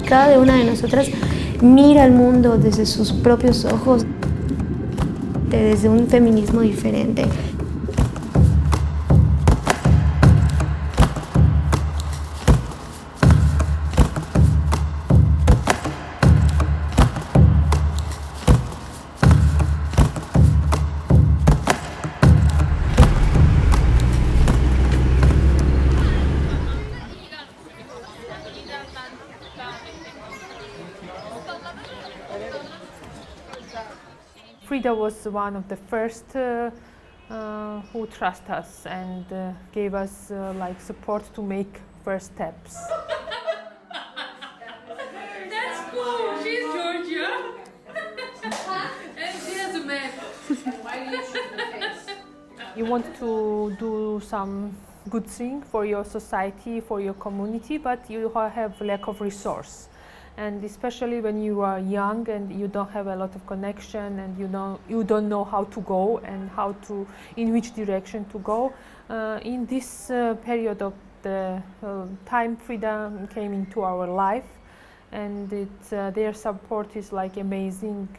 cada una de nosotras mira el mundo desde sus propios ojos, desde un feminismo diferente. FRIDA was one of the first who trust us and gave us like support to make first steps. That's cool. She's Georgia, and she has a man. Why do you choose the face? You want to do some good thing for your society, for your community, but you have lack of resource. And especially when you are young and you don't have a lot of connection and you don't know how to go and in which direction to go. In this period of the time, FRIDA came into our life, and their support is like amazing.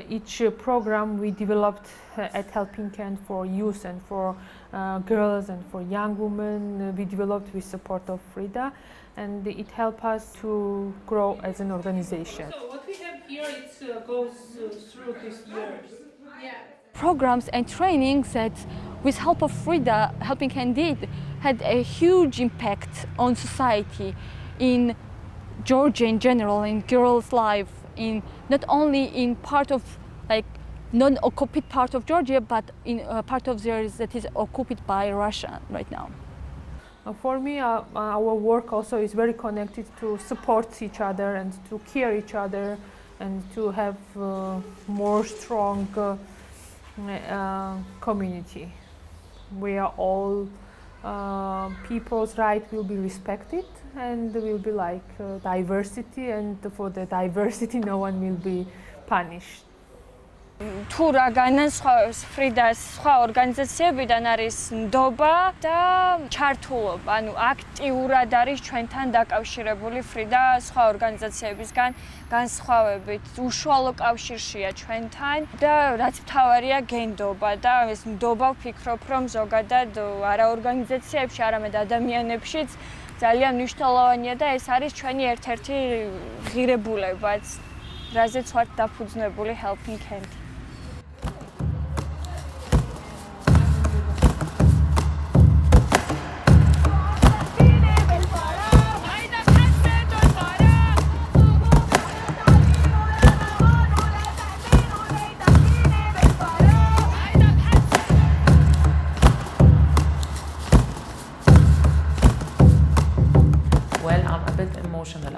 Each program we developed at Helping Hand for youth and for girls and for young women, we developed with support of FRIDA, and it helped us to grow as an organization. So what we have here, it goes through these years. Yeah. Programs and trainings that, with help of FRIDA, Helping Hand did, had a huge impact on society, in Georgia in general, in girls' life, in not only in part of like non-occupied part of Georgia, but in part of theirs that is occupied by Russia right now. For me, our work also is very connected to support each other and to care each other and to have more strong community where all people's rights will be respected and there will be like diversity, and for the diversity no one will be punished. თუ რა განსხვავებს FRIDA-ს სხვა ორგანიზაციებიდან არის ნდობა და ჩართულობა, ანუ აქტიურად არის ჩვენთან დაკავშირებული FRIDA სხვა ორგანიზაციებისგან განსხვავებით, უშუალო კავშირშია ჩვენთან და რაც მთავარია გენდობა და ეს ნდობა ვფიქრობ, რომ ზოგადად არა ორგანიზაციებში, არამედ ადამიანებშიც ძალიან მნიშვნელოვანია და ეს არის ჩვენი ერთ-ერთი ღირებულებაც, რაზეც ვართ დაფუძნებული Helping Hand.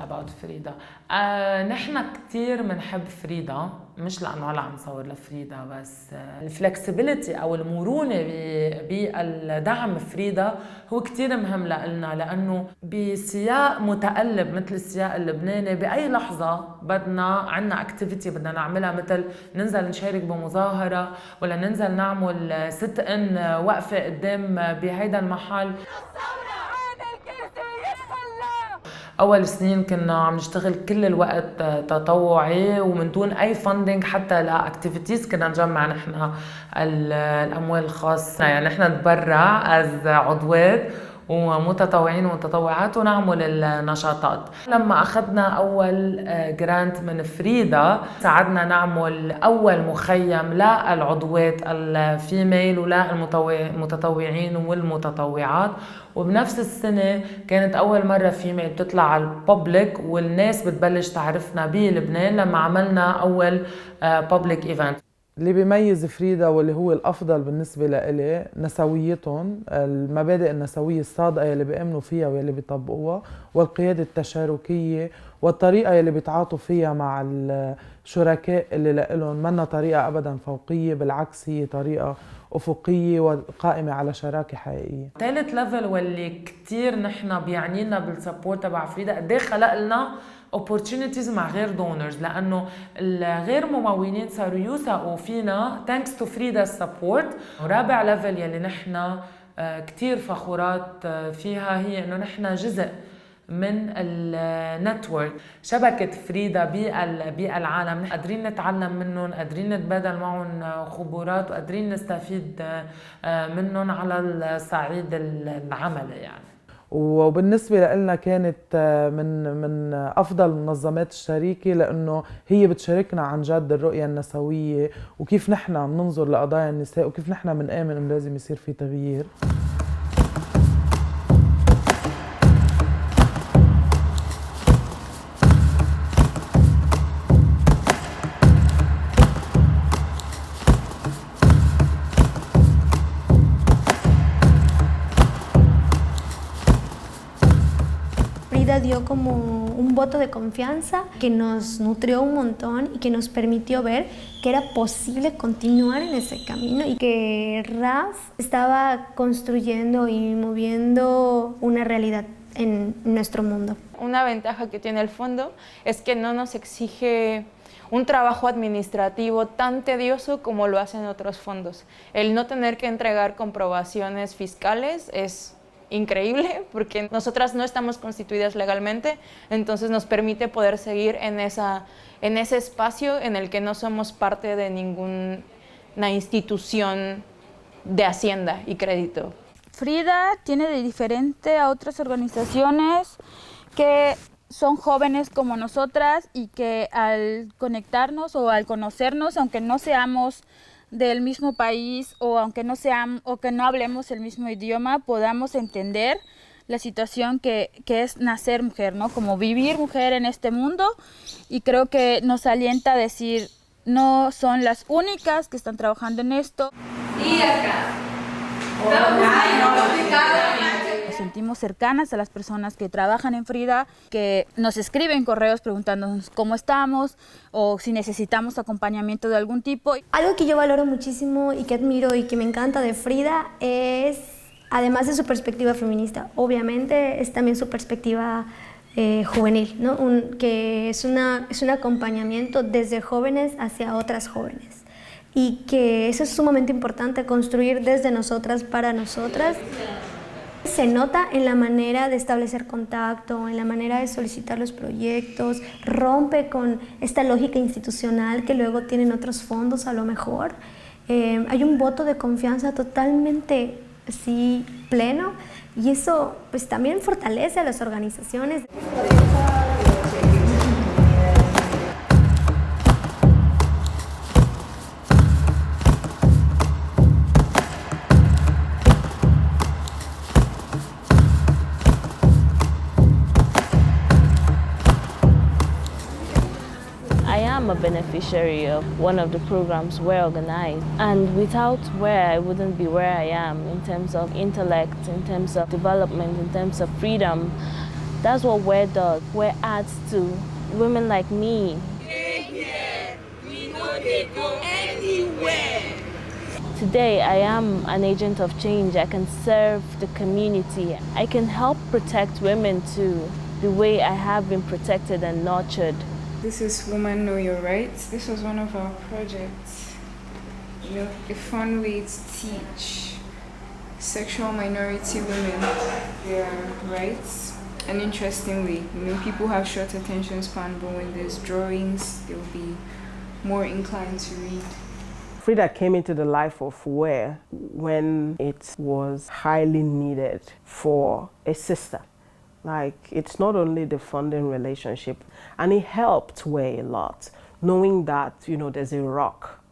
about FRIDA. نحن كتير منحب فريدا، مش لأنه هلا عم نصور لفريدا بس، الفلكسبيليتي أو المرونة بالدعم فريدا هو كتير مهم لنا، لأنه بسياق متقلب مثل السياق اللبناني بأي لحظة عنا اكتيفيتي بدنا نعملها، مثل ننزل نشارك بمظاهرة ولا ننزل نعمل ست ان وقفة قدام بهيدا المحل. أول سنين كنا عم نشتغل كل الوقت تطوعي ومن دون أي فاندنج حتى لأكتيفيتيز، كنا نجمع نحن الأموال الخاصة، يعني نحن نتبرع از عضوات ومتطوعين ومتطوعات ونعمل النشاطات. لما أخذنا أول جرانت من فريدا ساعدنا نعمل أول مخيم للعضوات الفيميل وللمتطوعين والمتطوعات، وبنفس السنة كانت أول مرة فيميل بتطلع على الببليك والناس بتبلش تعرفنا بلبنان لما عملنا أول ببليك إيفنت. اللي بيميز فريدا واللي هو الأفضل بالنسبة لإلي نسويتهم، المبادئ النسوية الصادقة يلي بيأمنوا فيها ويلي بيطبقوها، والقيادة التشاركية والطريقة يلي بيتعاطوا فيها مع الشركاء اللي لإلهم منا طريقة أبداً فوقية، بالعكس هي طريقة أفقية وقائمة على شراكة حقيقية. ثالث ليفل واللي كتير نحن بيعنينا بالسبورت تبع فريدا، قديه خلق لنا opportunities مع غير دونرز، لأنه الغير ممولين صاروا يوثقوا فينا thanks to FRIDA's support. ورابع ليفل يلي نحن كتير فخورات فيها هي إنه نحن جزء من النتورك شبكة فريدا بالعالم، قادرين نتعلم منهم، قادرين نتبادل معهم خبرات وقادرين نستفيد منهم على الصعيد العملي يعني. وبالنسبة لنا كانت من أفضل المنظمات الشريكة، لأنه هي بتشاركنا عن جد الرؤية النسوية وكيف نحن بننظر لقضايا النساء وكيف نحن بنآمن إنه لازم يصير في تغيير. FRIDA dio como un voto de confianza que nos nutrió un montón y que nos permitió ver que era posible continuar en ese camino y que RAF estaba construyendo y moviendo una realidad en nuestro mundo. Una ventaja que tiene el fondo es que no nos exige un trabajo administrativo tan tedioso como lo hacen otros fondos. El no tener que entregar comprobaciones fiscales es increíble porque nosotras no estamos constituidas legalmente, entonces nos permite poder seguir en ese espacio en el que no somos parte de ninguna institución de hacienda y crédito. FRIDA tiene de diferente a otras organizaciones que son jóvenes como nosotras y que al conectarnos o al conocernos, aunque no seamos del mismo país o aunque no hablemos el mismo idioma, podamos entender la situación que es nacer mujer, ¿no? Como vivir mujer en este mundo, y creo que nos alienta a decir, no son las únicas que están trabajando en esto. Y acá. Nos sentimos cercanas a las personas que trabajan en FRIDA, que nos escriben correos preguntándonos cómo estamos o si necesitamos acompañamiento de algún tipo. Algo que yo valoro muchísimo y que admiro y que me encanta de FRIDA es, además de su perspectiva feminista, obviamente es también su perspectiva juvenil, ¿no? Que es un acompañamiento desde jóvenes hacia otras jóvenes. Y que eso es sumamente importante, construir desde nosotras para nosotras. Se nota en la manera de establecer contacto, en la manera de solicitar los proyectos, rompe con esta lógica institucional que luego tienen otros fondos a lo mejor. Hay un voto de confianza totalmente así pleno, y eso pues también fortalece a las organizaciones. I'm a beneficiary of one of the programs we're organized, and without where I wouldn't be where I am in terms of intellect, in terms of development, in terms of freedom. That's what WER does. WER adds to women like me. We know they go anywhere. Today I am an agent of change. I can serve the community. I can help protect women too, the way I have been protected and nurtured. This is Women Know Your Rights. This was one of our projects. You know, a fun way to teach sexual minority women their rights. An interesting way. You know, people have short attention span, but when there's drawings, they'll be more inclined to read. FRIDA came into the life of WER when it was highly needed for a sister. Like, it's not only the funding relationship, and it helped WER a lot, knowing that, you know, there's a rock.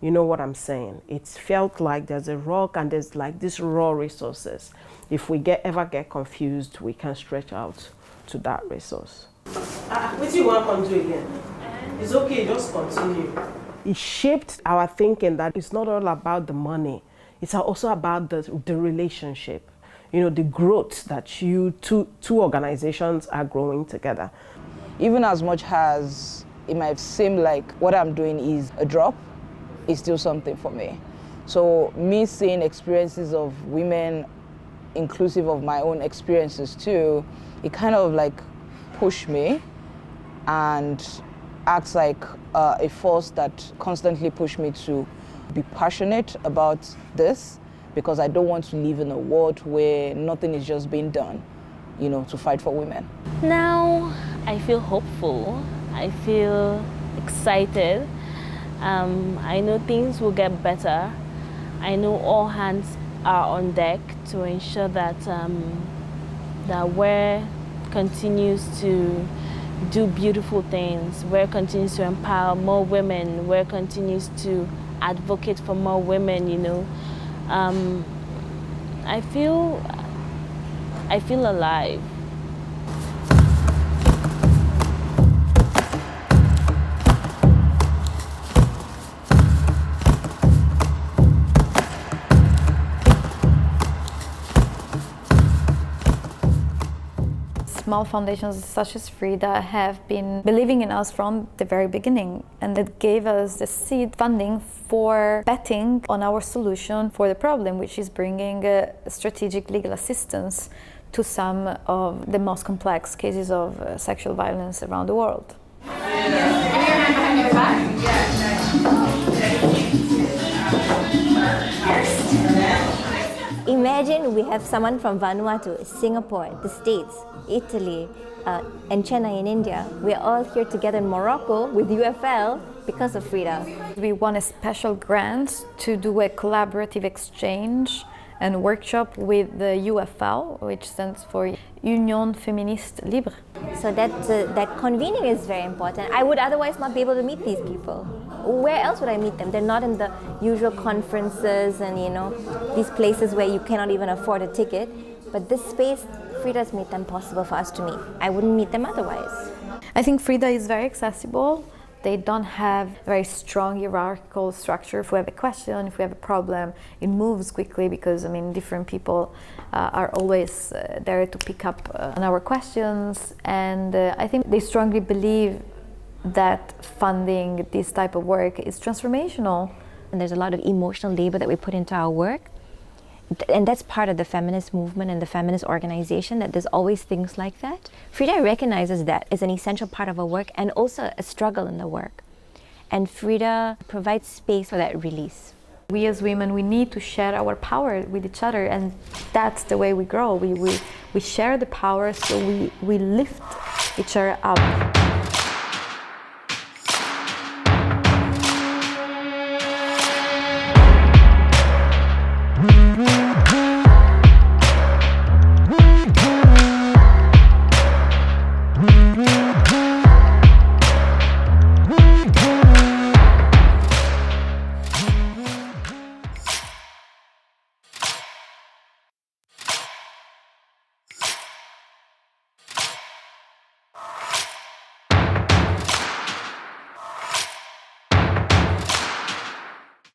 You know what I'm saying? It felt like there's a rock and there's like these raw resources. If we ever get confused, we can stretch out to that resource. What do you want to do again? It's okay, just continue. It shaped our thinking that it's not all about the money. It's also about the relationship. You know, the growth that two organizations are growing together. Even as much as it might seem like what I'm doing is a drop, it's still something for me. So me seeing experiences of women, inclusive of my own experiences too, it kind of like pushed me and acts like a force that constantly pushed me to be passionate about this, because I don't want to live in a world where nothing is just being done. you know, to fight for women? Now I feel hopeful. I feel excited. I know things will get better. I know all hands are on deck to ensure that that WEAR continues to do beautiful things, WEAR continues to empower more women, WEAR continues to advocate for more women, you know. I feel alive. Small foundations such as FRIDA have been believing in us from the very beginning, and that gave us the seed funding for betting on our solution for the problem, which is bringing strategic legal assistance to some of the most complex cases of sexual violence around the world. Imagine we have someone from Vanuatu, Singapore, the States, Italy, and Chennai in India. We are all here together in Morocco with UFL because of FRIDA. We won a special grant to do a collaborative exchange and workshop with the UFL, which stands for Young Feminist Libre. So that convening is very important. I would otherwise not be able to meet these people. Where else would I meet them? They're not in the usual conferences and, you know, these places where you cannot even afford a ticket. But this space, FRIDA's made them possible for us to meet. I wouldn't meet them otherwise. I think FRIDA is very accessible. They don't have a very strong hierarchical structure. If we have a question, if we have a problem, it moves quickly because, I mean, different people are always there to pick up on our questions. And I think they strongly believe that funding this type of work is transformational. And there's a lot of emotional labor that we put into our work. And that's part of the feminist movement and the feminist organization, that there's always things like that. FRIDA recognizes that as an essential part of our work and also a struggle in the work. And FRIDA provides space for that release. We as women, we need to share our power with each other, and that's the way we grow. We share the power, so we lift each other up.